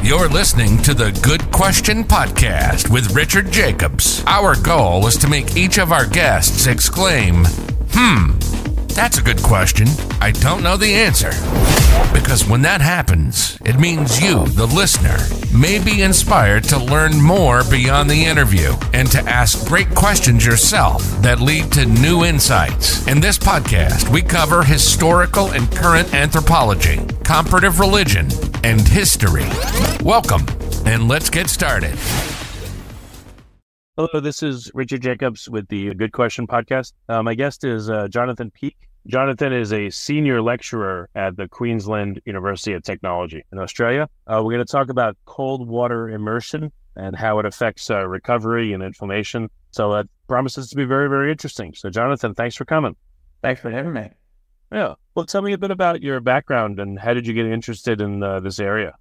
You're listening to the Good Question Podcast with Richard Jacobs. Our goal is to make each of our guests exclaim, that's a good question. I don't know the answer. Because when that happens, it means you, the listener, may be inspired to learn more beyond the interview and to ask great questions yourself that lead to new insights. In this podcast, we cover historical and current anthropology, comparative religion, and history. Welcome, and let's get started. Hello, this is Richard Jacobs with the Good Question Podcast. My guest is Jonathan Peake. Jonathan is a senior lecturer at the Queensland University of Technology in Australia. We're going to talk about cold water immersion and how it affects recovery and inflammation. So it promises to be very, very interesting. So Jonathan, thanks for coming. Thanks for having me. Yeah. Well, tell me a bit about your background and how did you get interested in this area?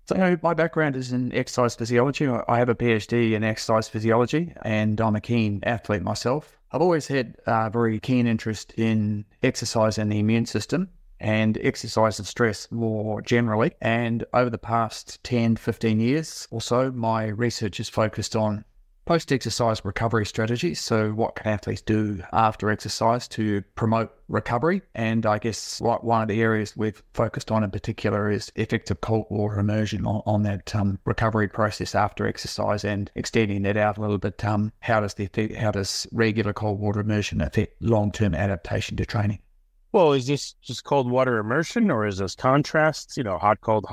So my background is in exercise physiology. I have a PhD in exercise physiology and I'm a keen athlete myself. I've always had a very keen interest in exercise and the immune system and exercise and stress more generally. And over the past 10, 15 years or so, my research is focused on post-exercise recovery strategies. So what can athletes do after exercise to promote recovery? And I guess one of the areas we've focused on in particular is effective cold water immersion on that recovery process after exercise, and extending that out a little bit. How does regular cold water immersion affect long-term adaptation to training? Well, is this just cold water immersion or is this contrast, hot, cold,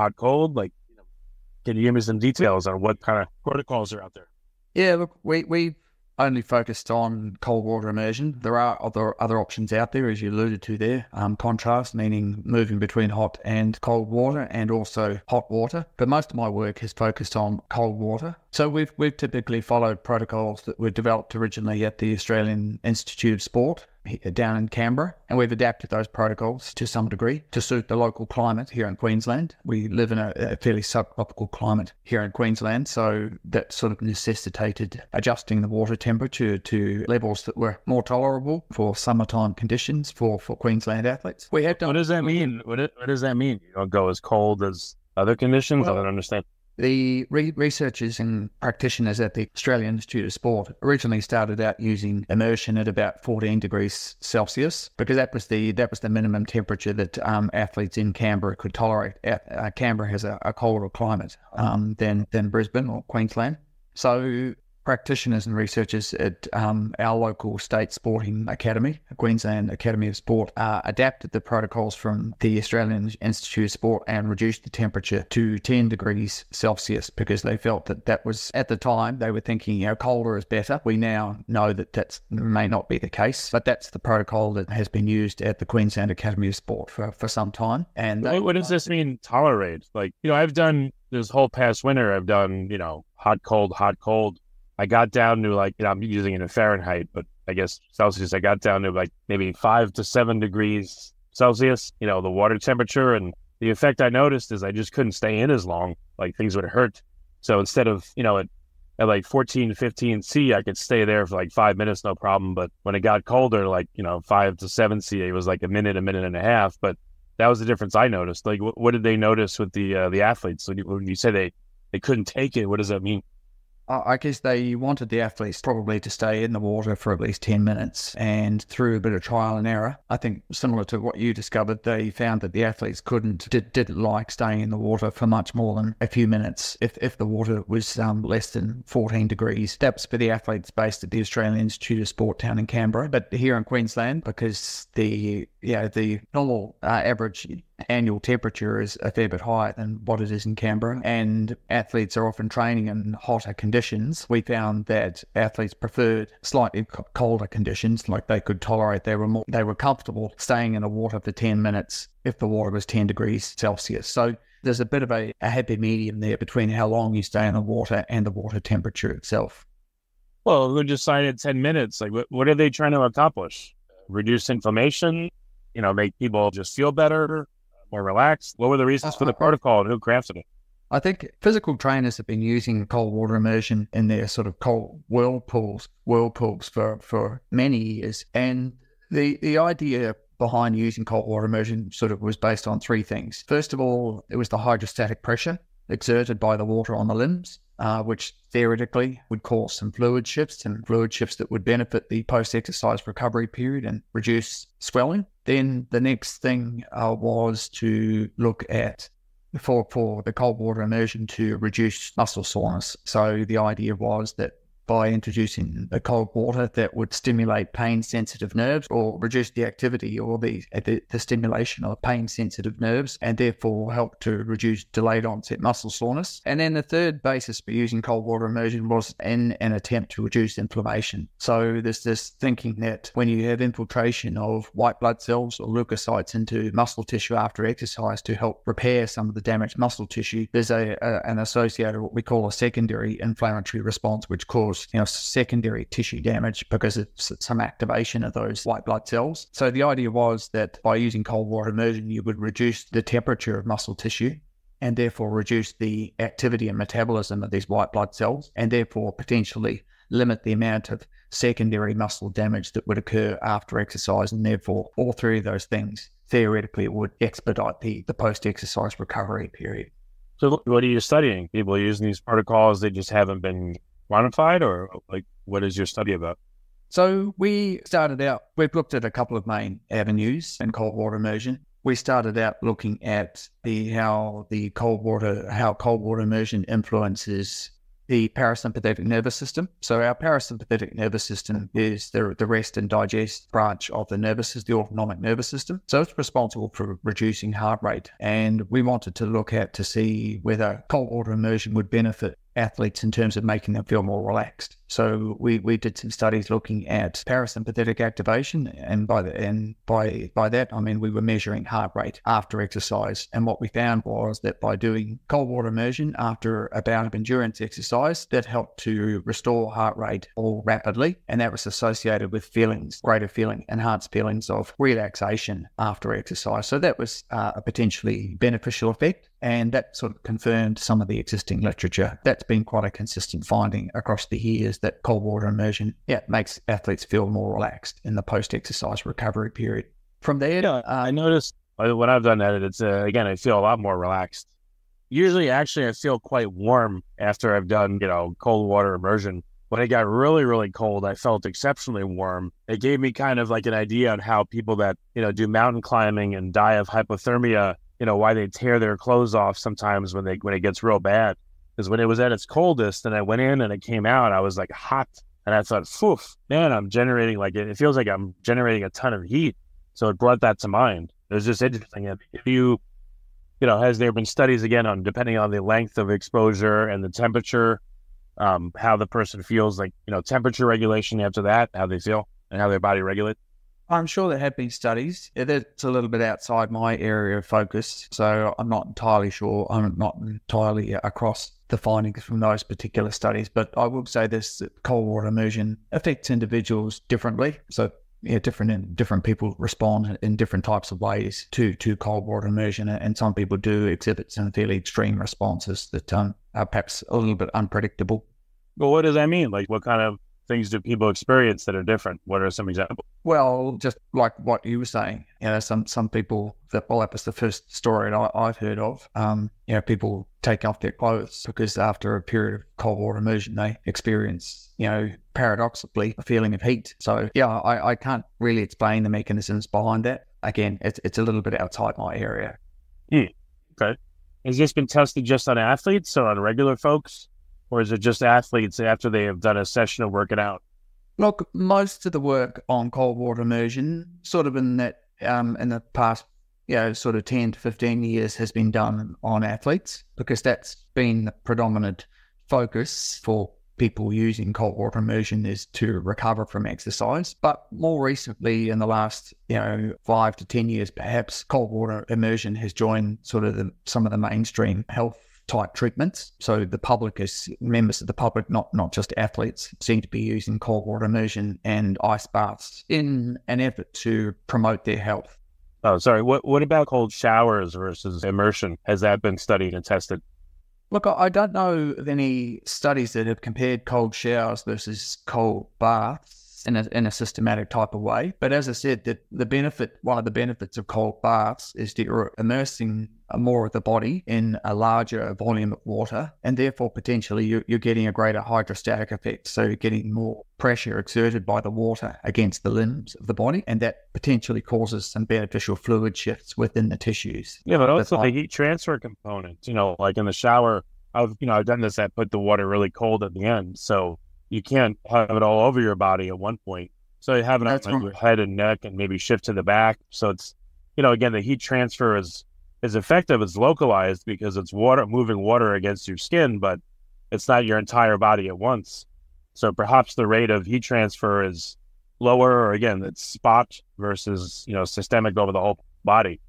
can you give me some details on what kind of protocols are out there? Yeah, look, we've only focused on cold water immersion. There are other options out there, as you alluded to there. Contrast, meaning moving between hot and cold water, and also hot water. But most of my work has focused on cold water. So we've typically followed protocols that were developed originally at the Australian Institute of Sport down in Canberra, and we've adapted those protocols to some degree to suit the local climate here in Queensland. We live in a fairly subtropical climate here in Queensland, so that sort of necessitated adjusting the water temperature to levels that were more tolerable for summertime conditions for Queensland athletes. We have done. What does that mean? What does that mean? You don't go as cold as other conditions? I don't understand. The researchers and practitioners at the Australian Institute of Sport originally started out using immersion at about 14 degrees Celsius because that was the minimum temperature that athletes in Canberra could tolerate. Canberra has a colder climate than Brisbane or Queensland. So practitioners and researchers at our local state sporting academy, Queensland Academy of Sport, adapted the protocols from the Australian Institute of Sport and reduced the temperature to 10 degrees Celsius because they felt that was, at the time, they were thinking, colder is better. We now know that may not be the case, but that's the protocol that has been used at the Queensland Academy of Sport for some time. And what does this mean, tolerate? I've done this whole past winter, I've done, hot, cold. I got down to I'm using it in Fahrenheit, but I guess Celsius, I got down to maybe 5 to 7 degrees Celsius, the water temperature. And the effect I noticed is I just couldn't stay in as long, things would hurt. So instead of, at 14, 15 C, I could stay there for 5 minutes, no problem. But when it got colder, 5 to 7 C, it was a minute and a half. But that was the difference I noticed. What did they notice with the athletes? When you say they couldn't take it, what does that mean? I guess they wanted the athletes probably to stay in the water for at least 10 minutes, and through a bit of trial and error, I think similar to what you discovered, they found that the athletes didn't like staying in the water for much more than a few minutes if the water was less than 14 degrees. That was for the athletes based at the Australian Institute of Sport down in Canberra. But here in Queensland, because the normal average annual temperature is a fair bit higher than what it is in Canberra, and athletes are often training in hotter conditions, we found that athletes preferred slightly colder conditions, they could tolerate. They were comfortable staying in the water for 10 minutes if the water was 10 degrees Celsius. So there's a bit of a happy medium there between how long you stay in the water and the water temperature itself. Well, we just cited 10 minutes. What are they trying to accomplish? Reduce inflammation? Make people just feel better, more relaxed? What were the reasons for the protocol and who crafted it? I think physical trainers have been using cold water immersion in their sort of cold whirlpools for many years. And the idea behind using cold water immersion sort of was based on three things. First of all, it was the hydrostatic pressure. exerted by the water on the limbs, which theoretically would cause some fluid shifts that would benefit the post-exercise recovery period and reduce swelling. Then the next thing was to look at for the cold water immersion to reduce muscle soreness. So the idea was that by introducing the cold water, that would stimulate pain-sensitive nerves or reduce the activity or the stimulation of pain-sensitive nerves, and therefore help to reduce delayed onset muscle soreness. And then the third basis for using cold water immersion was in an attempt to reduce inflammation. So there's this thinking that when you have infiltration of white blood cells or leukocytes into muscle tissue after exercise to help repair some of the damaged muscle tissue, there's an associated, what we call a secondary inflammatory response, which causes secondary tissue damage because of some activation of those white blood cells. So the idea was that by using cold water immersion, you would reduce the temperature of muscle tissue and therefore reduce the activity and metabolism of these white blood cells, and therefore potentially limit the amount of secondary muscle damage that would occur after exercise. And therefore, all three of those things theoretically would expedite the post-exercise recovery period. So what are you studying? People are using these protocols, they just haven't been quantified, or like what is your study about? So we started out, we've looked at a couple of main avenues in cold water immersion. We started out looking at how cold water immersion influences the parasympathetic nervous system. So our parasympathetic nervous system is the rest and digest branch of the nervous system, the autonomic nervous system. So it's responsible for reducing heart rate. And we wanted to look at to see whether cold water immersion would benefit athletes in terms of making them feel more relaxed. So we did some studies looking at parasympathetic activation, and by that I mean we were measuring heart rate after exercise. And what we found was that by doing cold water immersion after a bout of endurance exercise, that helped to restore heart rate more rapidly, and that was associated with enhanced feelings of relaxation after exercise. So that was a potentially beneficial effect, and that sort of confirmed some of the existing literature. That's been quite a consistent finding across the years, that cold water immersion makes athletes feel more relaxed in the post-exercise recovery period. From there, I noticed when I've done that, it's again, I feel a lot more relaxed. Usually, actually, I feel quite warm after I've done, cold water immersion. When it got really, really cold, I felt exceptionally warm. It gave me kind of like an idea on how people that, do mountain climbing and die of hypothermia, why they tear their clothes off sometimes when it gets real bad. Because when it was at its coldest and I went in and it came out, I was like hot. And I thought, poof, man, I'm generating it feels like I'm generating a ton of heat. So it brought that to mind. It was just interesting. If you, has there been studies again on, depending on the length of exposure and the temperature, how the person feels, like, temperature regulation after that, how they feel and how their body regulates? I'm sure there have been studies. It's a little bit outside my area of focus, so I'm not entirely sure. I'm not entirely across the findings from those particular studies, but I will say this, that cold water immersion affects individuals differently. So different people respond in different types of ways to cold water immersion, and some people do exhibit some fairly extreme responses that are perhaps a little bit unpredictable. Well, what does that mean? Like, what kind of things do people experience that are different? What are some examples? Well, just like what you were saying, some people, that was the first story I've heard of. People take off their clothes because after a period of cold water immersion, they experience, paradoxically, a feeling of heat. So I can't really explain the mechanisms behind that. Again, it's a little bit outside my area. Okay. Has this been tested just on athletes or on regular folks? Or is it just athletes after they have done a session of working out? Look, most of the work on cold water immersion, sort of in that, in the past, sort of 10 to 15 years, has been done on athletes, because that's been the predominant focus for people using cold water immersion, is to recover from exercise. But more recently, in the last, 5 to 10 years, perhaps, cold water immersion has joined sort of some of the mainstream health type treatments. So the public, members of the public, not just athletes, seem to be using cold water immersion and ice baths in an effort to promote their health. Oh, sorry. What about cold showers versus immersion? Has that been studied and tested? Look, I don't know of any studies that have compared cold showers versus cold baths in a systematic type of way. But as I said, one of the benefits of cold baths is that you're immersing more of the body in a larger volume of water, and therefore potentially you're getting a greater hydrostatic effect. So you're getting more pressure exerted by the water against the limbs of the body, and that potentially causes some beneficial fluid shifts within the tissues. Yeah, but also the heat transfer component, like in the shower, I've done this, I put the water really cold at the end. So you can't have it all over your body at one point. So you have it on your head and neck and maybe shift to the back. So it's, again, the heat transfer is effective. It's localized because it's moving water against your skin, but it's not your entire body at once. So perhaps the rate of heat transfer is lower, or again, it's spot versus, systemic over the whole body.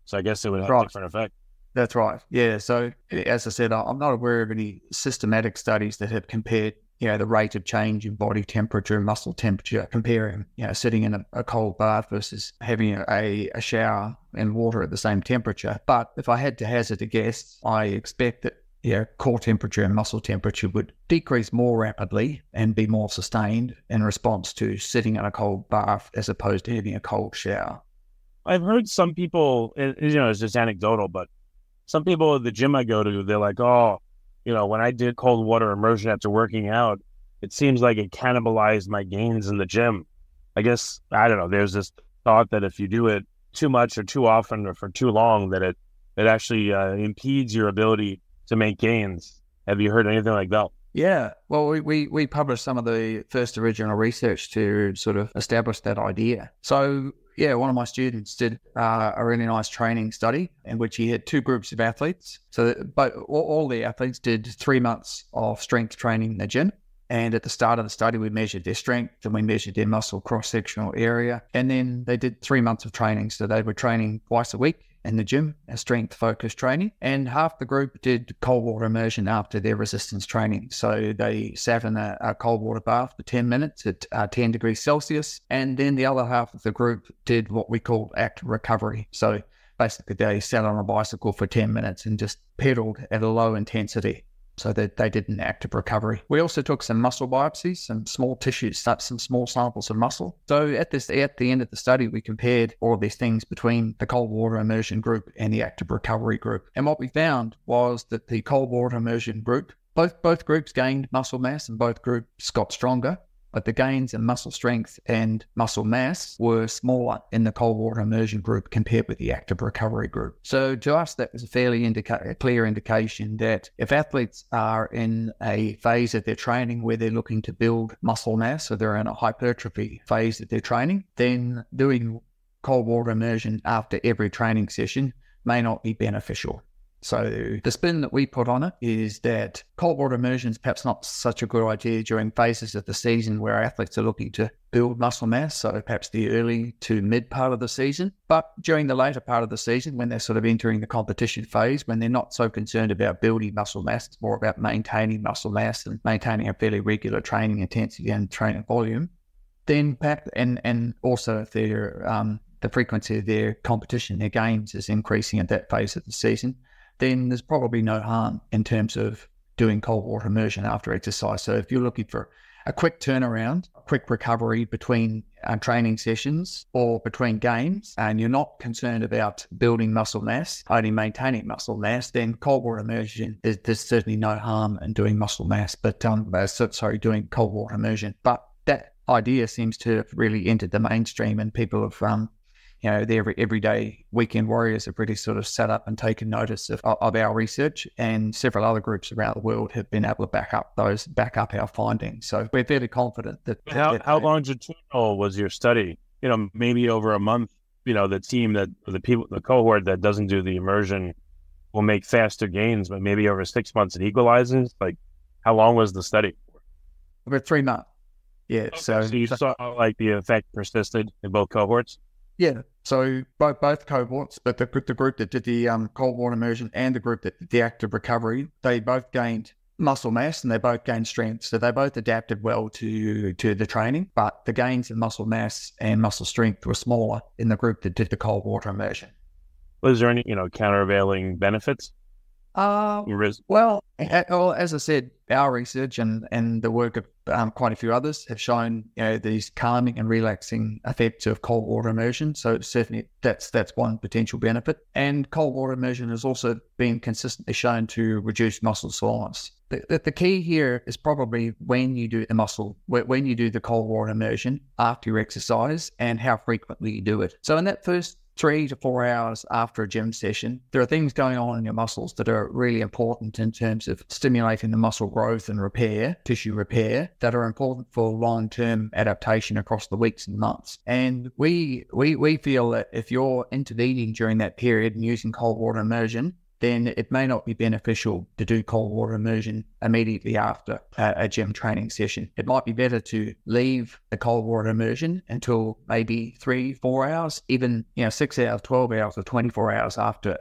So I guess it would have a different effect. That's right. Yeah. So as I said, I'm not aware of any systematic studies that have compared, the rate of change in body temperature and muscle temperature, comparing, sitting in a cold bath versus having a shower and water at the same temperature. But if I had to hazard a guess, I expect that core temperature and muscle temperature would decrease more rapidly and be more sustained in response to sitting in a cold bath as opposed to having a cold shower. I've heard some people, it's just anecdotal, but some people at the gym I go to, they're like, when I did cold water immersion after working out, it seems like it cannibalized my gains in the gym. I guess, I don't know, there's this thought that if you do it too much or too often or for too long, that it actually impedes your ability to make gains. Have you heard anything like that? Yeah, well, we published some of the first original research to sort of establish that idea. So, one of my students did a really nice training study in which he had two groups of athletes. So all the athletes did 3 months of strength training in the gym. And at the start of the study, we measured their strength and we measured their muscle cross-sectional area. And then they did 3 months of training. So they were training twice a week in the gym, a strength-focused training. And half the group did cold water immersion after their resistance training. So they sat in a cold water bath for 10 minutes at 10 degrees Celsius. And then the other half of the group did what we call active recovery. So basically they sat on a bicycle for 10 minutes and just pedaled at a low intensity, so that they did an active recovery. We also took some muscle biopsies, some small tissues, some small samples of muscle. So at the end of the study, we compared all of these things between the cold water immersion group and the active recovery group. And what we found was that the cold water immersion group, both groups gained muscle mass and both groups got stronger, but the gains in muscle strength and muscle mass were smaller in the cold water immersion group compared with the active recovery group. So to us, that was a fairly clear indication that if athletes are in a phase of their training where they're looking to build muscle mass, or they're in a hypertrophy phase of their training, then doing cold water immersion after every training session may not be beneficial. So the spin that we put on it is that cold water immersion is perhaps not such a good idea during phases of the season where athletes are looking to build muscle mass, so perhaps the early to mid part of the season. But during the later part of the season, when they're sort of entering the competition phase, when they're not so concerned about building muscle mass, it's more about maintaining muscle mass and maintaining a fairly regular training intensity and training volume, then perhaps, and also if they're, the frequency of their competition, their gains is increasing at that phase of the season, then there's probably no harm in terms of doing cold water immersion after exercise. So if you're looking for a quick turnaround, a quick recovery between training sessions or between games, and you're not concerned about building muscle mass, only maintaining muscle mass, then cold water immersion, there's certainly no harm in doing muscle mass, doing cold water immersion. But that idea seems to have really entered the mainstream, and people have the everyday weekend warriors have really sort of sat up and taken notice of our research, and several other groups around the world have been able to back up our findings. So we're fairly confident that. How longitudinal was your study? Maybe over a month. The cohort that doesn't do the immersion will make faster gains, but maybe over 6 months it equalizes. Like, how long was the study? Over 3 months. Yeah. Okay, so you saw like the effect persisted in both cohorts. Yeah, so both cohorts, but the group that did the cold water immersion and the group that did the active recovery, they both gained muscle mass and they both gained strength. So they both adapted well to the training, but the gains in muscle mass and muscle strength were smaller in the group that did the cold water immersion. Was there any, countervailing benefits? Well, as I said, our research and the work of quite a few others have shown, these calming and relaxing effects of cold water immersion. So certainly that's one potential benefit. And cold water immersion has also been consistently shown to reduce muscle soreness. The key here is probably when you do the cold water immersion after your exercise and how frequently you do it. So in that first 3 to 4 hours after a gym session, there are things going on in your muscles that are really important in terms of stimulating the muscle growth and repair, tissue repair, that are important for long-term adaptation across the weeks and months. And we feel that if you're intervening during that period and using cold water immersion, then it may not be beneficial to do cold water immersion immediately after a gym training session. It might be better to leave the cold water immersion until maybe 3, 4 hours, even 6 hours, 12 hours, or 24 hours after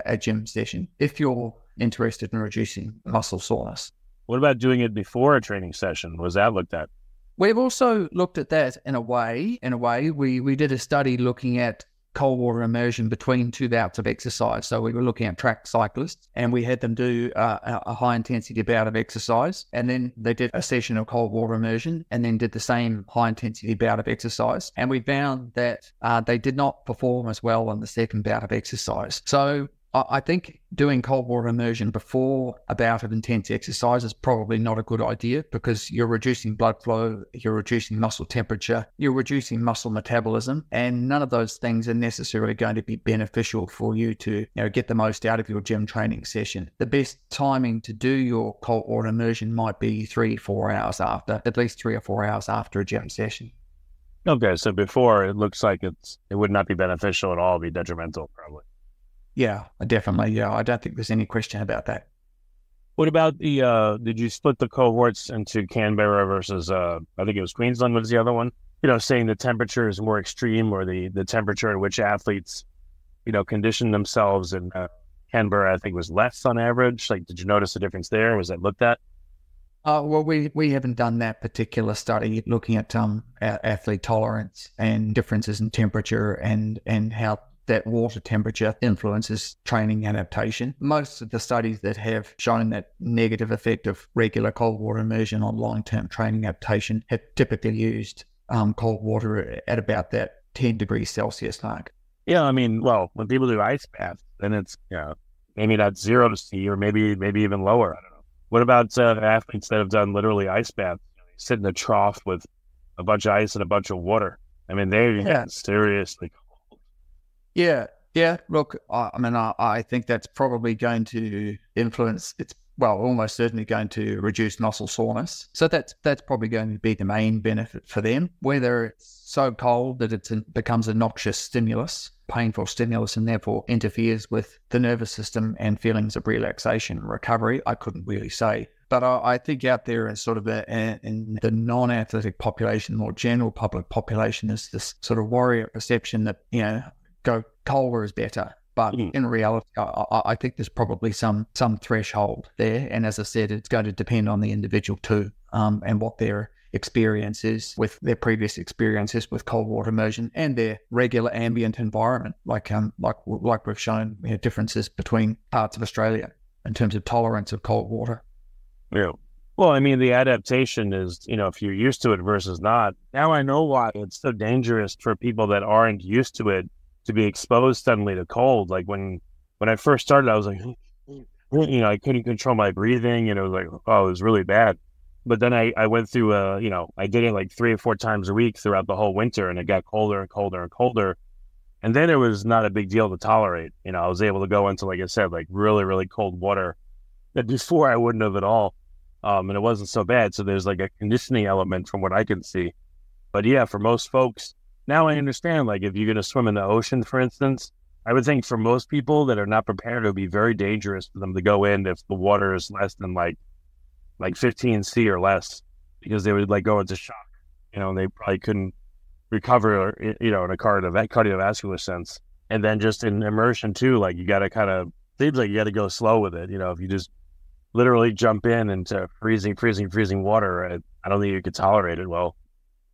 a gym session, if you're interested in reducing muscle soreness. What about doing it before a training session? Was that looked at? We've also looked at that in a way. We did a study looking at cold water immersion between 2 bouts of exercise. So we were looking at track cyclists and we had them do a high intensity bout of exercise, and then they did a session of cold water immersion and then did the same high intensity bout of exercise. And we found that they did not perform as well on the second bout of exercise. So I think doing cold water immersion before a bout of intense exercise is probably not a good idea, because you're reducing blood flow, you're reducing muscle temperature, you're reducing muscle metabolism, and none of those things are necessarily going to be beneficial for you to get the most out of your gym training session. The best timing to do your cold water immersion might be 3-4 hours after, at least 3 or 4 hours after a gym session. Okay, so before, it looks like it would not be beneficial at all, be detrimental probably. Yeah, definitely. Yeah, I don't think there's any question about that. What about did you split the cohorts into Canberra versus, I think it was Queensland was the other one? Saying the temperature is more extreme, or the temperature at which athletes, condition themselves in Canberra, I think, was less on average. Like, did you notice a difference there? Was that looked at? Well, we haven't done that particular study looking at athlete tolerance and differences in temperature and how that water temperature influences training adaptation. Most of the studies that have shown that negative effect of regular cold water immersion on long-term training adaptation have typically used cold water at about that 10 degrees Celsius mark. Yeah, I mean, well, when people do ice baths, then it's maybe not 0 C, or maybe even lower. I don't know. What about athletes that have done literally ice baths? They sit in a trough with a bunch of ice and a bunch of water. I mean, they're seriously cold. Yeah. Look, I think that's probably going to influence. It's almost certainly going to reduce muscle soreness. So that's probably going to be the main benefit for them. Whether it's so cold that it becomes a noxious stimulus, painful stimulus, and therefore interferes with the nervous system and feelings of relaxation and recovery, I couldn't really say. But I think out there in sort of in the non-athletic population, more general public population, is this sort of warrior perception that go colder is better. But in reality, I think there's probably some threshold there. And as I said, it's going to depend on the individual too, and what their experience is with their previous experiences with cold water immersion and their regular ambient environment. Like we've shown, differences between parts of Australia in terms of tolerance of cold water. Yeah. Well, I mean, the adaptation is, if you're used to it versus not. Now I know why it's so dangerous for people that aren't used to it to be exposed suddenly to cold. Like when I first started, I was like, I couldn't control my breathing, and it was like, it was really bad. But then I went through, I did it like 3 or 4 times a week throughout the whole winter, and it got colder and colder and colder. And then it was not a big deal to tolerate. I was able to go into, like I said, like really, really cold water that before I wouldn't have at all. And it wasn't so bad. So there's like a conditioning element from what I can see. But yeah, for most folks, now I understand, like if you're going to swim in the ocean, for instance, I would think for most people that are not prepared, it would be very dangerous for them to go in if the water is less than like 15 C or less, because they would like go into shock, and they probably couldn't recover, in a cardiovascular sense. And then just in immersion too, like you got to seems like you got to go slow with it. If you just literally jump into freezing water, I don't think you could tolerate it well.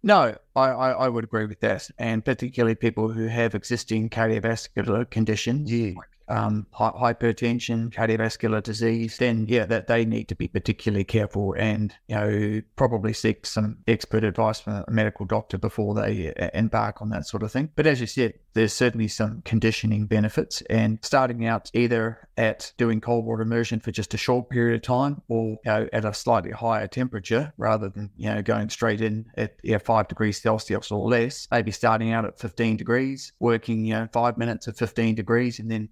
No, I would agree with that. And particularly people who have existing cardiovascular conditions, like hypertension, cardiovascular disease, then that they need to be particularly careful and, probably seek some expert advice from a medical doctor before they embark on that sort of thing. But as you said, there's certainly some conditioning benefits, and starting out either at doing cold water immersion for just a short period of time or at a slightly higher temperature rather than going straight in at 5 degrees Celsius or less, maybe starting out at 15 degrees, working 5 minutes at 15 degrees, and then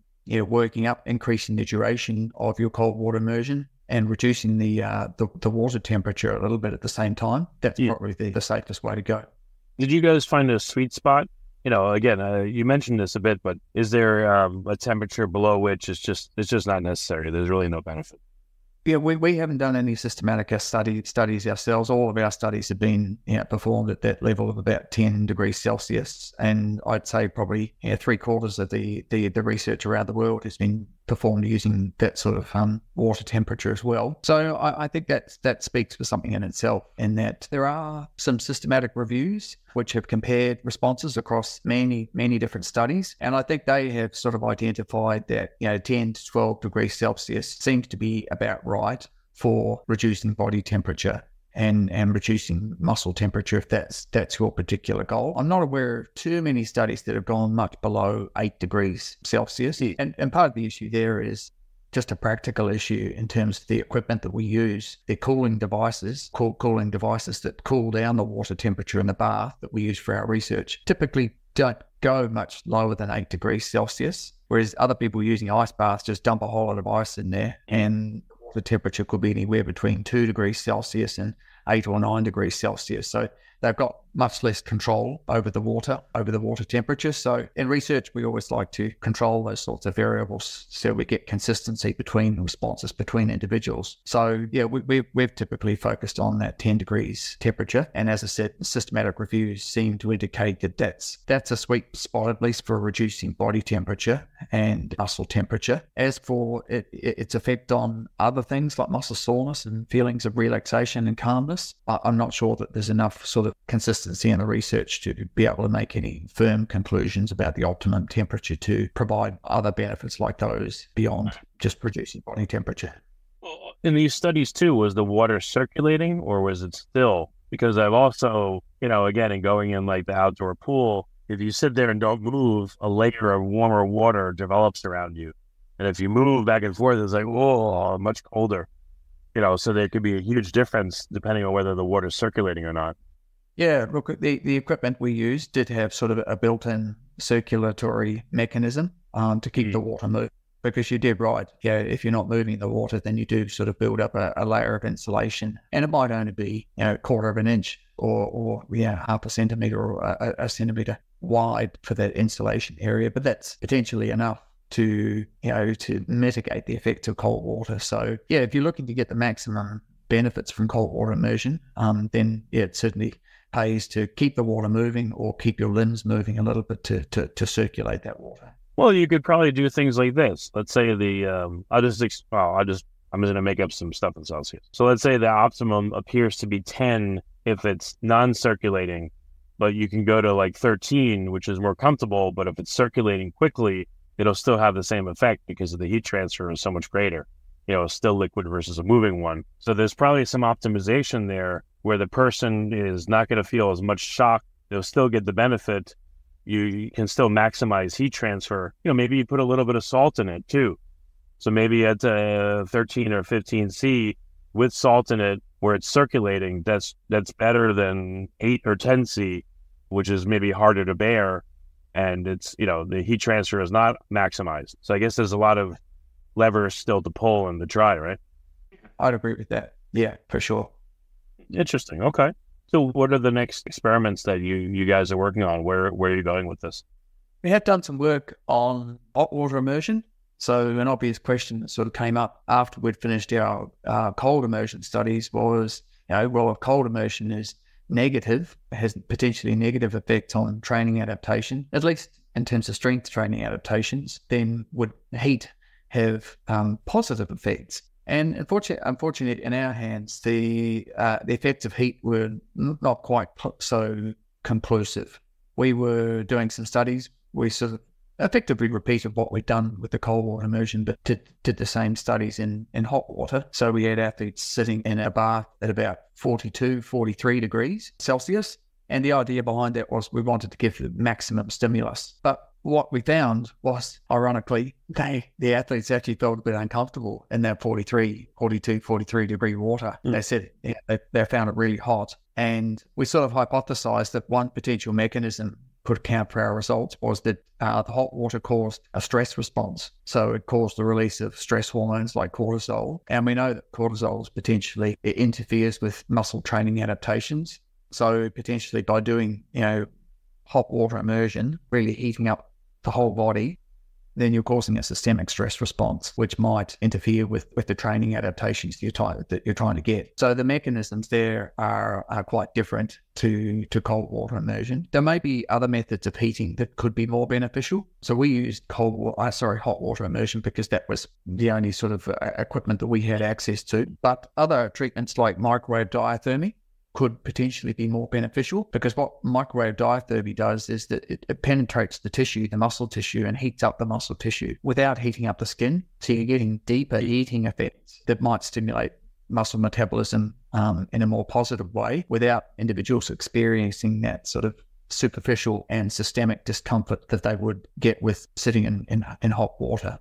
working up, increasing the duration of your cold water immersion and reducing the water temperature a little bit at the same time. That's probably the safest way to go. Did you guys find a sweet spot? Again, you mentioned this a bit, but is there a temperature below which it's just not necessary? There's really no benefit. Yeah, we haven't done any systematic studies ourselves. All of our studies have been performed at that level of about 10 degrees Celsius, and I'd say probably 3/4 of the research around the world has been performed using that sort of water temperature as well. So I think that speaks for something in itself, in that there are some systematic reviews which have compared responses across many different studies, and I think they have sort of identified that 10 to 12 degrees Celsius seems to be about right for reducing body temperature and reducing muscle temperature, if that's your particular goal. I'm not aware of too many studies that have gone much below 8 degrees Celsius. And part of the issue there is just a practical issue in terms of the equipment that we use. They're cooling devices that cool down the water temperature in the bath that we use for our research. Typically don't go much lower than 8 degrees Celsius, whereas other people using ice baths just dump a whole lot of ice in there, and the temperature could be anywhere between 2 degrees Celsius and 8 or 9 degrees Celsius. So they've got much less control over the water temperature. So in research, we always like to control those sorts of variables so we get consistency between responses between individuals. So we've typically focused on that 10 degrees temperature. And as I said, systematic reviews seem to indicate that that's a sweet spot, at least for reducing body temperature and muscle temperature. As for its effect on other things like muscle soreness and feelings of relaxation and calmness, I'm not sure that there's enough sort of consistency in the research to be able to make any firm conclusions about the optimum temperature to provide other benefits like those beyond just reducing body temperature. In these studies too, was the water circulating or was it still? Because I've also, again, in going in like the outdoor pool, if you sit there and don't move, a layer of warmer water develops around you. And if you move back and forth, it's like, whoa, much colder. So there could be a huge difference depending on whether the water's circulating or not. Yeah, look, the equipment we used did have sort of a built-in circulatory mechanism to keep the water moving. Because you did right. Yeah, if you're not moving the water, then you do sort of build up a layer of insulation. And it might only be, 1/4 of an inch or half a centimetre or a centimetre wide for that insulation area. But that's potentially enough to mitigate the effects of cold water. So, if you're looking to get the maximum benefits from cold water immersion, then it certainly pays to keep the water moving or keep your limbs moving a little bit to circulate that water. Well, you could probably do things like this. Let's say I'm going to make up some stuff in Celsius. So let's say the optimum appears to be 10 if it's non-circulating, but you can go to like 13, which is more comfortable. But if it's circulating quickly, it'll still have the same effect because of the heat transfer is so much greater. It's still liquid versus a moving one. So there's probably some optimization there where the person is not going to feel as much shock. They'll still get the benefit. You can still maximize heat transfer. Maybe you put a little bit of salt in it too. So maybe at 13 or 15 C with salt in it where it's circulating, that's better than 8 or 10 C, which is maybe harder to bear. And it's, the heat transfer is not maximized. So I guess there's a lot of levers still to pull in the dry, right? I'd agree with that. Yeah, for sure. Interesting. Okay. So what are the next experiments that you guys are working on? Where are you going with this? We have done some work on hot water immersion. So an obvious question that sort of came up after we'd finished our cold immersion studies was, if cold immersion is negative, has potentially negative effects on training adaptation, at least in terms of strength training adaptations, then would heat have positive effects? And unfortunately, in our hands, the effects of heat were not quite so conclusive. We were doing some studies. We sort of effectively repeated what we'd done with the cold water immersion, but did the same studies in hot water. So we had athletes sitting in a bath at about 42, 43 degrees Celsius. And the idea behind that was we wanted to give the maximum stimulus. But what we found was, ironically, the athletes actually felt a bit uncomfortable in that 42, 43 degree water. They said they found it really hot. And we sort of hypothesized that one potential mechanism could account for our results was that the hot water caused a stress response. So it caused the release of stress hormones like cortisol. And we know that cortisol potentially interferes with muscle training adaptations. So potentially by doing, hot water immersion, really heating up the whole body, then you're causing a systemic stress response, which might interfere with the training adaptations that you're trying to get. So the mechanisms there are quite different to cold water immersion. There may be other methods of heating that could be more beneficial. So we used hot water immersion because that was the only sort of equipment that we had access to. But other treatments like microwave diathermy could potentially be more beneficial, because what microwave diathermy does is that it penetrates the tissue, the muscle tissue, and heats up the muscle tissue without heating up the skin. So you're getting deeper heating effects that might stimulate muscle metabolism in a more positive way without individuals experiencing that sort of superficial and systemic discomfort that they would get with sitting in hot water.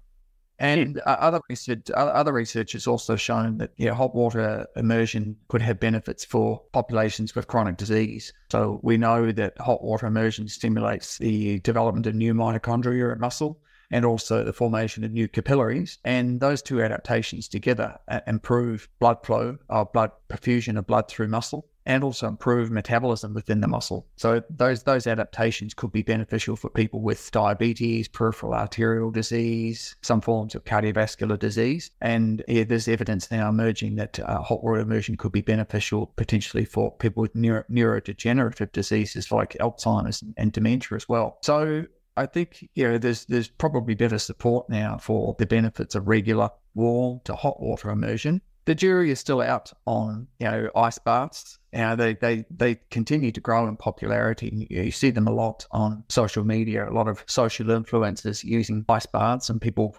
And other research has also shown that hot water immersion could have benefits for populations with chronic disease. So we know that hot water immersion stimulates the development of new mitochondria in muscle and also the formation of new capillaries. And those two adaptations together improve blood flow, blood perfusion of blood through muscle, and also improve metabolism within the muscle. So those adaptations could be beneficial for people with diabetes, peripheral arterial disease, some forms of cardiovascular disease. And there's evidence now emerging that hot water immersion could be beneficial potentially for people with neurodegenerative diseases like Alzheimer's and dementia as well. So I think there's probably better support now for the benefits of regular warm to hot water immersion. The jury is still out on ice baths. They continue to grow in popularity. You see them a lot on social media. A lot of social influencers using ice baths, and people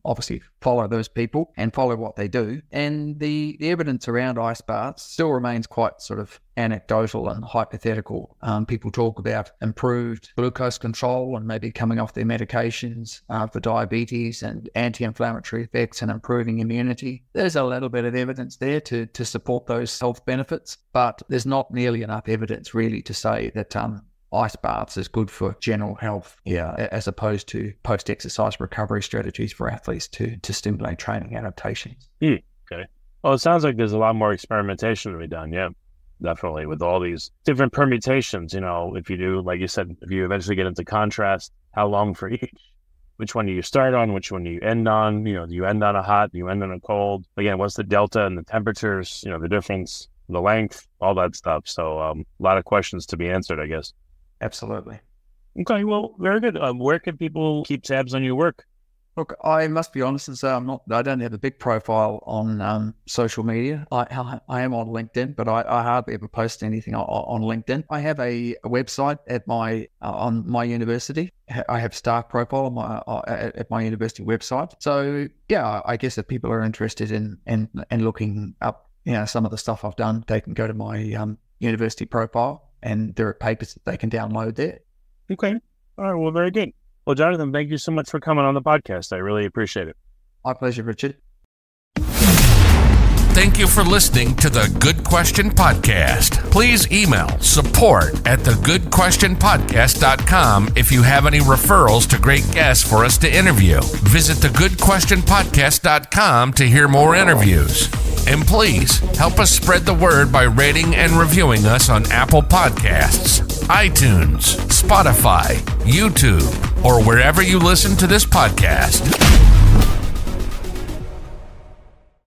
obviously follow those people and follow what they do. And the evidence around ice baths still remains quite sort of anecdotal and hypothetical. People talk about improved glucose control and maybe coming off their medications for diabetes and anti-inflammatory effects and improving immunity. There's a little bit of evidence there to support those health benefits, but there's not nearly enough evidence really to say that ice baths is good for general health, as opposed to post-exercise recovery strategies for athletes to stimulate training adaptations. Okay. Well, it sounds like there's a lot more experimentation to be done. Yeah, definitely, with all these different permutations. If you do, like you said, if you eventually get into contrast, how long for each? Which one do you start on? Which one do you end on? Do you end on a hot? Do you end on a cold? Again, what's the delta and the temperatures? The difference, the length, all that stuff. So a lot of questions to be answered, I guess. Absolutely. Okay, well, very good. Where can people keep tabs on your work? Look, I must be honest and say I don't have a big profile on social media. I am on LinkedIn, but I hardly ever post anything on LinkedIn. I have a website at on my university. I have staff profile at my university website. So yeah, I guess if people are interested in looking up some of the stuff I've done, they can go to my university profile, and there are papers that they can download there. Okay. All right. Well, very good. Well, Jonathan, thank you so much for coming on the podcast. I really appreciate it. My pleasure, Richard. Thank you for listening to the Good Question Podcast. Please email support@thegoodquestionpodcast.com if you have any referrals to great guests for us to interview. Visit thegoodquestionpodcast.com to hear more interviews. And please help us spread the word by rating and reviewing us on Apple Podcasts, iTunes, Spotify, YouTube, or wherever you listen to this podcast.